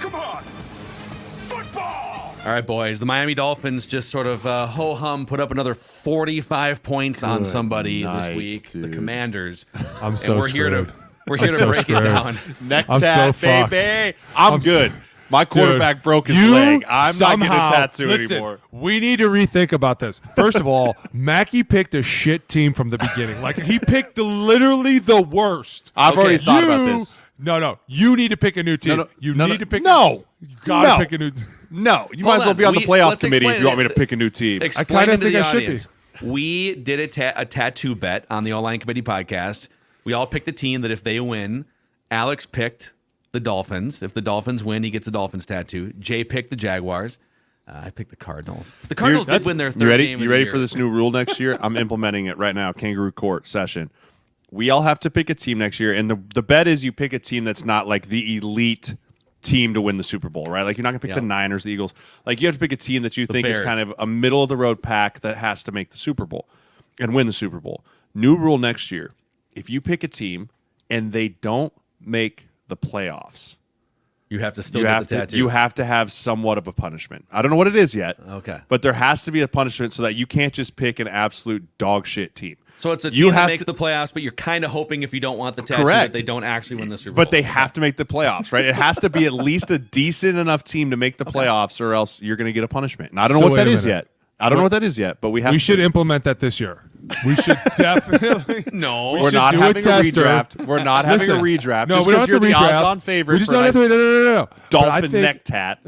Come on. Football! All right, boys. The Miami Dolphins just sort of ho-hum put up another 45 points on somebody this week. Dude. The Commanders. I'm so and we're screwed. here to break it down. Neck I'm tat, so fucked. baby. I'm good. My quarterback broke his leg. I'm not getting a tattoo anymore. We need to rethink about this. First of all, Mackey picked a shit team from the beginning. Like, he picked literally the worst. I've already thought about this. No. You need to pick a new team. You need to pick. No. You gotta pick a new team. No. You Hold might as well on. be on the playoff Let's committee if explain you want me it. to pick a new team. Explain kinda to the think I should be. audience. We did a tattoo bet on the All-Line Committee podcast. We all picked a team that if they win, Alex picked the Dolphins. If the Dolphins win, he gets a Dolphins tattoo. Jay picked the Jaguars. I picked the Cardinals. The Cardinals did win their third game of You the ready year. for this new rule next year? I'm implementing it right now. Kangaroo Court session. We all have to pick a team next year, and the bet is you pick a team that's not like the elite team to win the Super Bowl, right? Like, you're not going to pick the Niners, the Eagles. Like, you have to pick a team that you think Bears. is kind of a middle-of-the-road pack that has to make the Super Bowl and win the Super Bowl. New rule next year. If you pick a team and they don't make the playoffs, You have to still get the tattoo. you have to have somewhat of a punishment. I don't know what it is yet. Okay. But there has to be a punishment so that you can't just pick an absolute dog shit team. So it's a You team that have makes to- the playoffs, but you're kind of hoping if you don't want the tattoo Correct. that they don't actually win the Super Bowl. But they have to make the playoffs, right? It has to be at least a decent enough team to make the playoffs, or else you're going to get a punishment. And I don't know So what that wait a is minute. yet. I don't know what that is yet, but we have. We to should implement that this year. We should definitely. No. We're should not do a having a tester. redraft. We're not having a redraft. No, just we don't have because to you're the redraft. odds-on favorite. We just for don't have to. a No. But I Dolphin think- neck tat.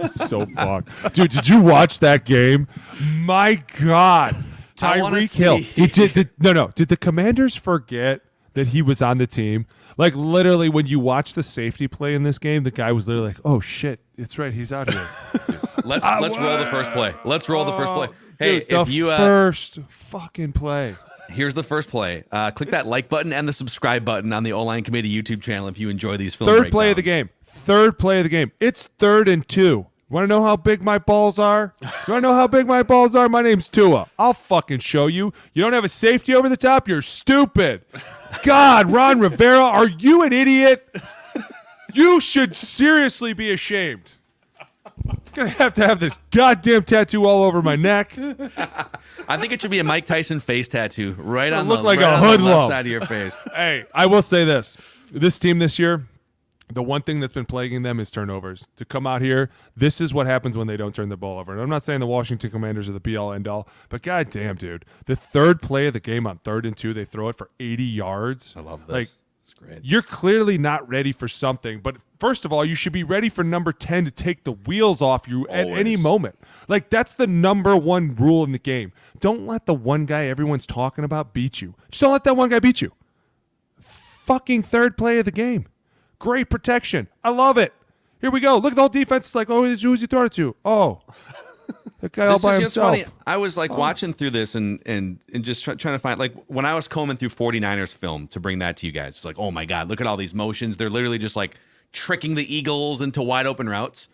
So fucked. Dude, did you watch that game? My God. I wanna Tyreek Hill. see. Did the Commanders forget that he was on the team? Like, literally, when you watch the safety play in this game, the guy was literally like, oh, shit. It's right. He's out here. Let's roll the first play. Let's roll the first play. Hey, Dude, if you first fucking play. here's the first play. Click that like button and the subscribe button on the O-Line Committee YouTube channel if you enjoy these film Third play of the breakdowns. game. Third play of the game. It's 3rd and 2. Want to know how big my balls are? You want to know how big my balls are? My name's Tua. I'll fucking show you. You don't have a safety over the top? You're stupid. God, Ron Rivera, are you an idiot? You should seriously be ashamed. I'm going to have this goddamn tattoo all over my neck. I think it should be a Mike Tyson face tattoo right on look the, like right a on the hoodlum. left side of your face. Hey, I will say this. This team this year, the one thing that's been plaguing them is turnovers. To come out here, this is what happens when they don't turn the ball over. And I'm not saying the Washington Commanders are the be-all, end-all, but goddamn, dude. The third play of the game on 3rd and 2, they throw it for 80 yards. I love this. Like, it's great. you're clearly not ready for something. But first of all, you should be ready for number 10 to take the wheels off you at any Always. moment. Like, that's the number one rule in the game. Don't let the one guy everyone's talking about beat you. Just don't let that one guy beat you. Fucking third play of the game. Great protection. I love it. Here we go. Look at the whole defense. It's like, oh, who's he throwing it to? Oh, that guy all by It's himself. funny. I was like watching through this and just trying to find, like, when I was combing through 49ers film to bring that to you guys, it's like, oh my God, look at all these motions. They're literally just like tricking the Eagles into wide open routes.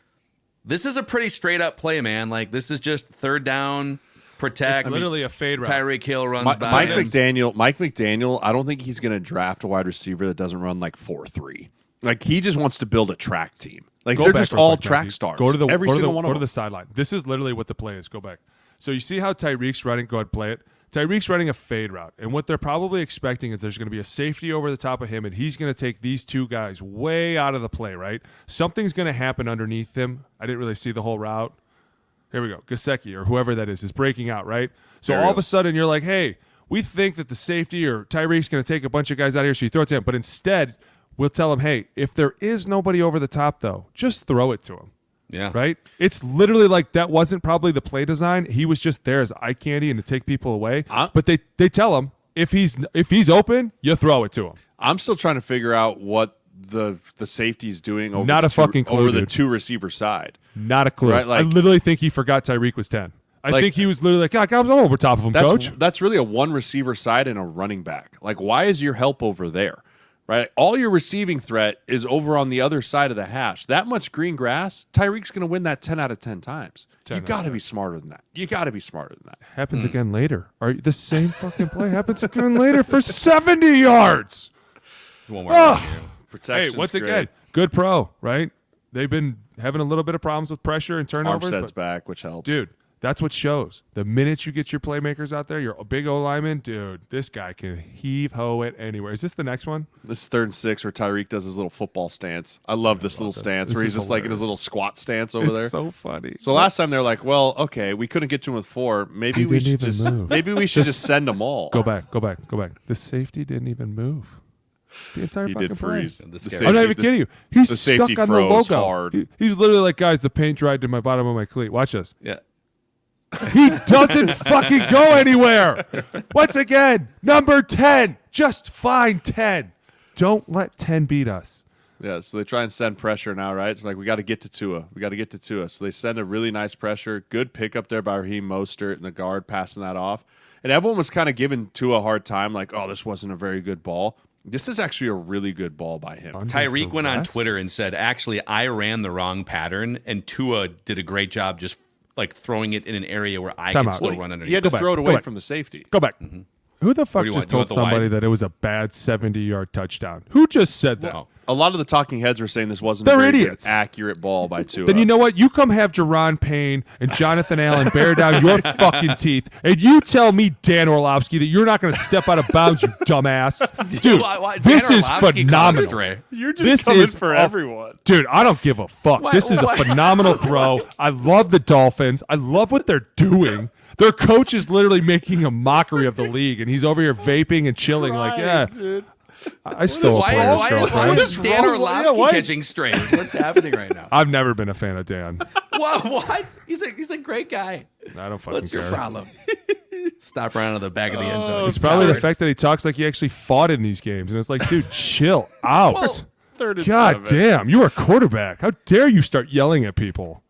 This is a pretty straight up play, man. Like, this is just third down, protect. It's literally a fade route. Tyreek Hill runs Mike by him. McDaniel, I don't think he's going to draft a wide receiver that doesn't run like 4.3. Like, he just wants to build a track team. Like, they're just real all quick, track Matthew. stars. Go to the Every go to single the, one go of to them. the sideline. This is literally what the play is. Go back. So you see how Tyreek's running? Go ahead, play it. Tyreek's running a fade route, and what they're probably expecting is there's going to be a safety over the top of him, and he's going to take these two guys way out of the play. Right? Something's going to happen underneath him. I didn't really see the whole route. Here we go. Gesicki or whoever that is breaking out. Right? So There he all of a goes. sudden you're like, hey, we think that the safety or Tyreek's going to take a bunch of guys out of here, so you throw it to him. But instead, we'll tell him, hey, if there is nobody over the top, though, just throw it to him. Yeah. Right? It's literally like that wasn't probably the play design. He was just there as eye candy and to take people away. But they tell him if he's open, you throw it to him. I'm still trying to figure out what the safety's doing over Not the a fucking clue, over the dude. two receiver side. Not a clue. Right, like- I literally think he forgot Tyreek was 10. I Like- think he was literally like, I'm over top of him, coach. That's really a one receiver side and a running back. Like, why is your help over there? Right? All your receiving threat is over on the other side of the hash. That much green grass, Tyreek's going to win that 10 out of 10 times. 10 You out of got to 10. be smarter than that. You got to be smarter than that. Happens again later. The same fucking play happens again later for 70 yards. One more. Oh. Protection's Hey, once great. again, good pro, right? they've been having a little bit of problems with pressure and turnovers. Armstead's back, which helps. Dude, that's what shows. The minute you get your playmakers out there, you're a big O-lineman, dude, this guy can heave-ho it anywhere. Is this the next one? This is 3rd and 6 where Tyreek does his little football stance. I love this little stance where he's just like in his little squat stance over there. It's so funny. So last time they're like, well, okay, we couldn't get to him with 4. Maybe we should just send them all. Go back. The safety didn't even move. The entire He fucking did play. freeze. I'm not even kidding you. He's stuck on the logo. Hard. He's literally like, guys, the paint dried to my bottom of my cleat. Watch this. Yeah. He doesn't fucking go anywhere. Once again, number 10. Just find 10. Don't let 10 beat us. Yeah, so they try and send pressure now, right? It's like, we got to get to Tua. So they send a really nice pressure. Good pickup there by Raheem Mostert and the guard passing that off. And everyone was kind of giving Tua a hard time, like, oh, this wasn't a very good ball. This is actually a really good ball by him. Tyreek went on Twitter and said, actually, I ran the wrong pattern, and Tua did a great job just like throwing it in an area where I could still run underneath. He had to throw it away from the safety. Go back. Who the fuck just told somebody that it was a bad 70-yard touchdown? Who just said that? Wow. A lot of the talking heads were saying this wasn't They're a very idiots. good, accurate ball by Tua. Then you know what? You come have Jerron Payne and Jonathan Allen bear down your fucking teeth, and you tell me, Dan Orlovsky, that you're not going to step out of bounds, you dumbass. Dude, this is phenomenal. You're just coming for everyone. Dude, I don't give a fuck. This is a phenomenal throw. I love the Dolphins. I love what they're doing. Their coach is literally making a mockery of the league, and he's over here vaping and chilling like, yeah. Dude. I stole a player's Why girlfriend. is Dan Orlovsky catching strays? What's happening right now? I've never been a fan of Dan. What? He's a great guy. I don't fucking What's care. your problem? Stop around on the back of the end zone. It's probably the fact that he talks like he actually fought in these games. And it's like, dude, chill out. Well, 3rd and God 7. damn, you're a quarterback. How dare you start yelling at people?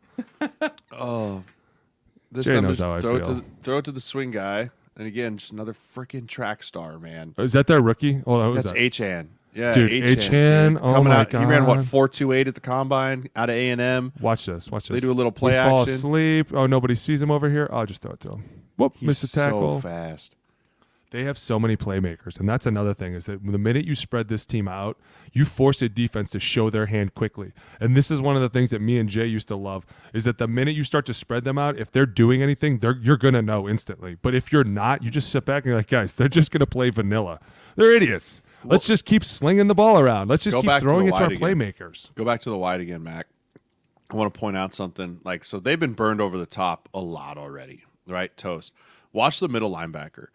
This Jay time knows just how I throw feel. it to the swing guy. And again, just another freaking track star, man. Is that their rookie? Oh, no, who's That's that? Achan. Yeah, Dude, Achan. Oh coming my out. God. He ran what 4.28 at the combine out of A&M. Watch this. They do a little play fall action. asleep. Oh, nobody sees him over here. I'll just throw it to him. Whoop, missed a tackle. So fast. They have so many playmakers, and that's another thing is that the minute you spread this team out, you force a defense to show their hand quickly. And this is one of the things that me and Jay used to love is that the minute you start to spread them out, if they're doing anything, you're going to know instantly. But if you're not, you just sit back and you're like, guys, they're just going to play vanilla. They're idiots. Let's just keep slinging the ball around. Let's just keep throwing it to our playmakers. Go back to the wide again, Mac. I want to point out something. So they've been burned over the top a lot already, right? Toast. Watch the middle linebacker.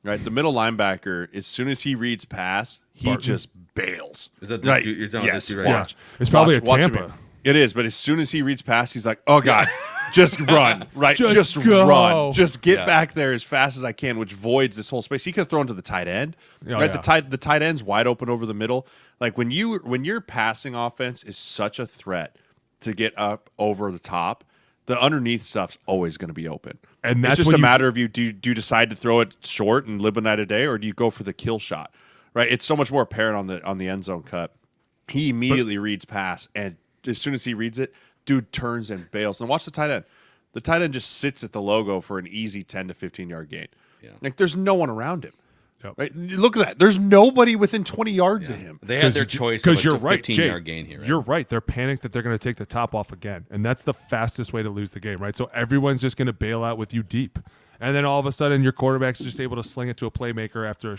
Right, the middle linebacker, as soon as he reads pass, he just bails. Is that this dude? You're talking about this dude right watch. Yeah. It's probably watch Tampa. him. It is, but as soon as he reads pass, he's like, oh, God, just run. Right, Just go. run. Just get back there as fast as I can, which voids this whole space. He could have thrown to the tight end. Right, the tight end's wide open over the middle. Like when your passing offense is such a threat to get up over the top, the underneath stuff's always going to be open. And that's it's just when a matter of do you decide to throw it short and live a night a day, or do you go for the kill shot? Right? It's so much more apparent on the end zone cut. He immediately reads pass, and as soon as he reads it, dude turns and bails. And watch the tight end. The tight end just sits at the logo for an easy 10 to 15-yard gain. Yeah. Like there's no one around him. Yep. Right? Look at that. There's nobody within 20 yards of him. They had their choice of a 15-yard gain here. Right? You're right. They're panicked that they're going to take the top off again. And that's the fastest way to lose the game, right? So everyone's just going to bail out with you deep. And then all of a sudden your quarterback's just able to sling it to a playmaker after,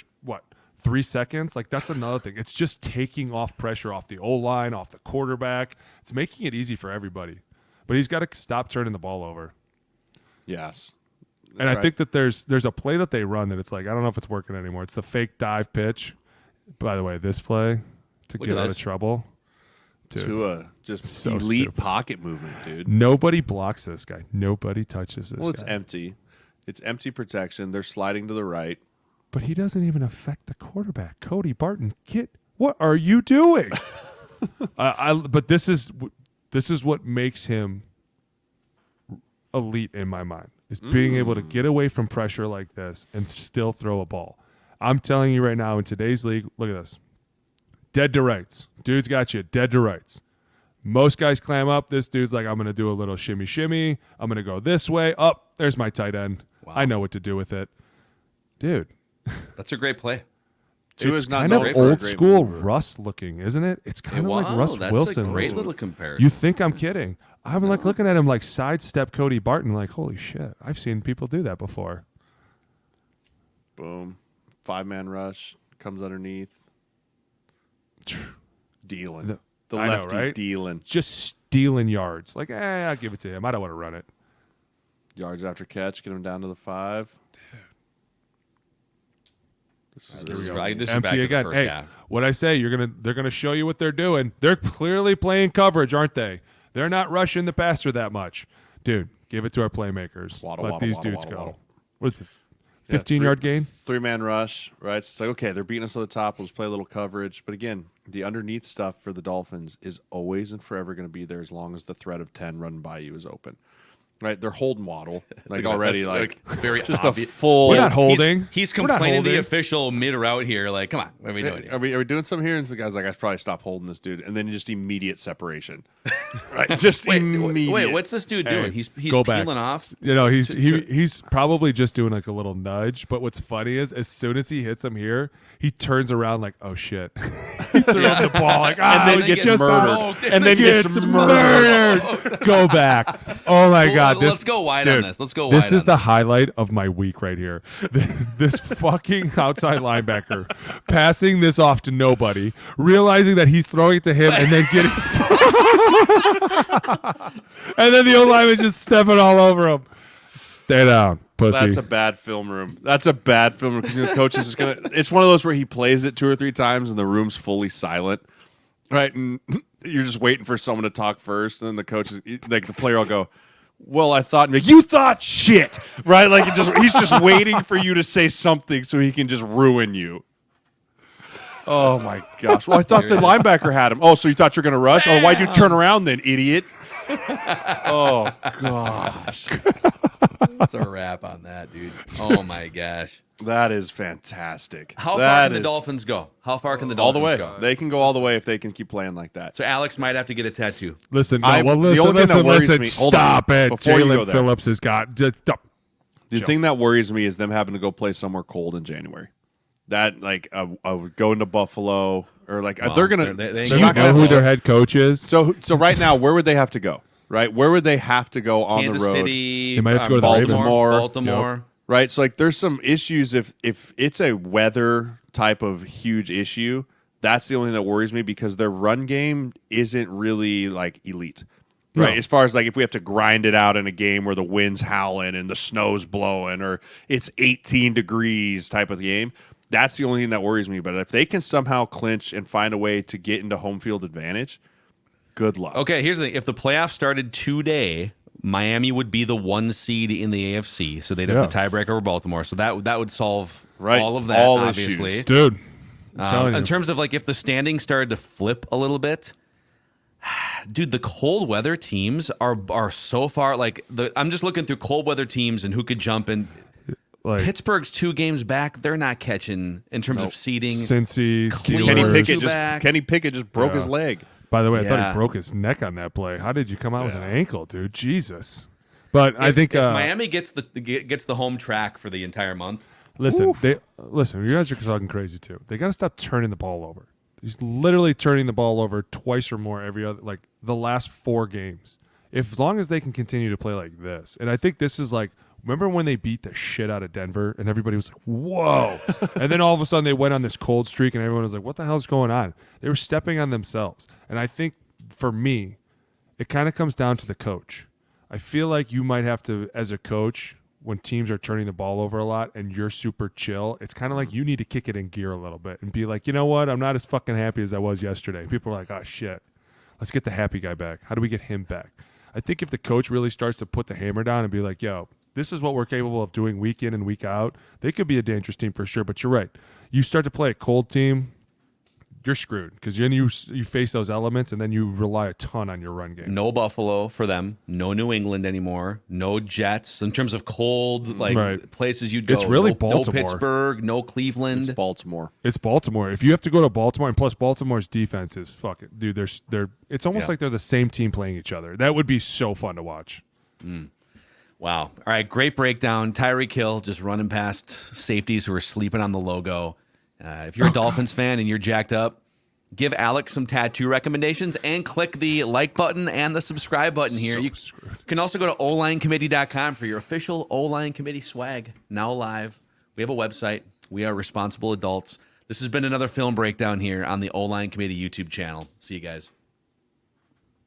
3 seconds? Like that's another thing. It's just taking off pressure off the O-line, off the quarterback. It's making it easy for everybody. But he's got to stop turning the ball over. Yes. And I think that there's a play that they run that it's like, I don't know if it's working anymore. It's the fake dive pitch. By the way, this play to get out of trouble. Dude, Tua, just so elite stupid. pocket movement, dude. Nobody blocks this guy. Nobody touches this guy. Well, it's empty. It's empty protection. They're sliding to the right. But he doesn't even affect the quarterback. Cody Barton, what are you doing? But this is what makes him elite in my mind. Is being able to get away from pressure like this and still throw a ball. I'm telling you right now, in today's league, look at this. Dead to rights. Dude's got you dead to rights. Most guys clam up. This dude's like, I'm going to do a little shimmy shimmy. I'm going to go this way. There's my tight end. Wow. I know what to do with it. Dude. That's a great play. Tua's It's not kind known of for a old great school mover. Russ looking, isn't it? It's kind of like Wow, Russ that's Wilson. a great was. little comparison. You think I'm kidding? I'm like looking at him like sidestep Cody Barton. Like, holy shit! I've seen people do that before. Boom. 5-man rush. Comes underneath. Dealing. The I know, lefty right? dealing. Just stealing yards. Like, I'll give it to him. I don't want to run it. Yards after catch. Get him down to the 5. This is go. back Empty to the again. first Hey, half. what I say? They're gonna show you what they're doing. They're clearly playing coverage, aren't they? They're not rushing the passer that much, dude. Give it to our playmakers. Waddle, Let waddle, these waddle, dudes waddle, go. waddle. What is this? Yeah, 15-yard gain? 3-man rush, right? So it's like, okay, they're beating us at the top. Let's play a little coverage. But again, the underneath stuff for the Dolphins is always and forever going to be there as long as the threat of 10 running by you is open. Right? They're holding Waddle. Like already, That's, like very just obvious. a full. We're not holding. He's We're not complaining to the holding. official mid-route here. Like, come on, what are we doing here? Are we doing something here? And the guy's like, I should probably stop holding this dude. And then just immediate separation. Right? Just immediate. Wait, what's this dude doing? He's go back. peeling off. You know, he's probably just doing like a little nudge. But what's funny is, as soon as he hits him here, he turns around like, oh shit. He threw him the ball like, and then he gets gets murdered. smoked. And then gets murdered. Go back. Oh my God. Let's go wide on this. Let's go wide. This is on the highlight of my week right here. This fucking outside linebacker passing this off to nobody, realizing that he's throwing it to him, and then getting and then the old lineman just stepping all over him. Stay down, pussy. That's a bad film room. That's a bad film room because the coach is just gonna. It's one of those where he plays it 2 or 3 times and the room's fully silent, right? And you're just waiting for someone to talk first, and then the coach is like, the player will go, "Well, I thought," and be like, "You thought shit," right? Like he's just waiting for you to say something so he can just ruin you. Oh my gosh! Well, I thought the linebacker had him. Oh, so you thought you're gonna rush? Oh, why'd you turn around then, idiot? Oh gosh. That's a wrap on that, dude. Oh my gosh. That is fantastic. How far That can the is Dolphins go? How far can the all the Dolphins way? go? They can go all the way if they can keep playing like that. So Alex might have to get a tattoo. Listen, the only thing that worries me- hold on, Stop it. before you go Jalen there. Phillips has got. The thing that worries me is them having to go play somewhere cold in January. That like going to Buffalo or like Well, they're gonna. they they're Do you not gonna know who have- their head coach is? So right now, where would they have to go? Right, where would they have to go on Kansas the road? City, They might have to go to the Ravens. Baltimore. Right, so like there's some issues if it's a weather type of huge issue. That's the only thing that worries me because their run game isn't really like elite. Right, No. as far as like if we have to grind it out in a game where the wind's howling and the snow's blowing or it's 18 degrees type of game, that's the only thing that worries me. But if they can somehow clinch and find a way to get into home field advantage, good luck. Okay, here's the thing. If the playoffs started today, Miami would be the 1 seed in the AFC, so they'd have the tiebreaker over Baltimore. So that would solve all of that, all obviously. issues. Dude, I'm telling you. In terms of like if the standings started to flip a little bit, dude, the cold weather teams are so far. Like I'm just looking through cold weather teams and who could jump in. Like Pittsburgh's 2 games back. They're not catching in terms of seeding. Cincy, Cleveland. Steelers. Kenny Pickett just broke his leg. By the way, I thought Yeah. he broke his neck on that play. How did you come out with an ankle, dude? Jesus. But I think if Miami gets the home track for the entire month. listen, you guys are talking crazy too. They got to stop turning the ball over. He's literally turning the ball over twice or more every other, like the last 4 games. As long as they can continue to play like this, and I think this is like, remember when they beat the shit out of Denver and everybody was like, whoa. And then all of a sudden they went on this cold streak and everyone was like, what the hell's going on? They were stepping on themselves. And I think for me, it kind of comes down to the coach. I feel like you might have to, as a coach, when teams are turning the ball over a lot and you're super chill, it's kind of like you need to kick it in gear a little bit and be like, you know what? I'm not as fucking happy as I was yesterday. People are like, oh, shit. Let's get the happy guy back. How do we get him back? I think if the coach really starts to put the hammer down and be like, yo, this is what we're capable of doing week in and week out, they could be a dangerous team for sure. But you're right. You start to play a cold team, you're screwed because then you face those elements and then you rely a ton on your run game. No Buffalo for them. No New England anymore. No Jets. In terms of cold places you'd go. It's really no Baltimore. No Pittsburgh. No Cleveland. It's Baltimore. It's Baltimore. If you have to go to Baltimore, and plus Baltimore's defense is fucking dude. They're it's almost like they're the same team playing each other. That would be so fun to watch. Wow. All right. Great breakdown. Tyreek Hill just running past safeties who are sleeping on the logo. If you're a Dolphins fan and you're jacked up, give Alex some tattoo recommendations and click the like button and the subscribe button here. So You can also go to olinecommittee.com for your official O-Line Committee swag. Now live. We have a website. We are responsible adults. This has been another film breakdown here on the O-Line Committee YouTube channel. See you guys.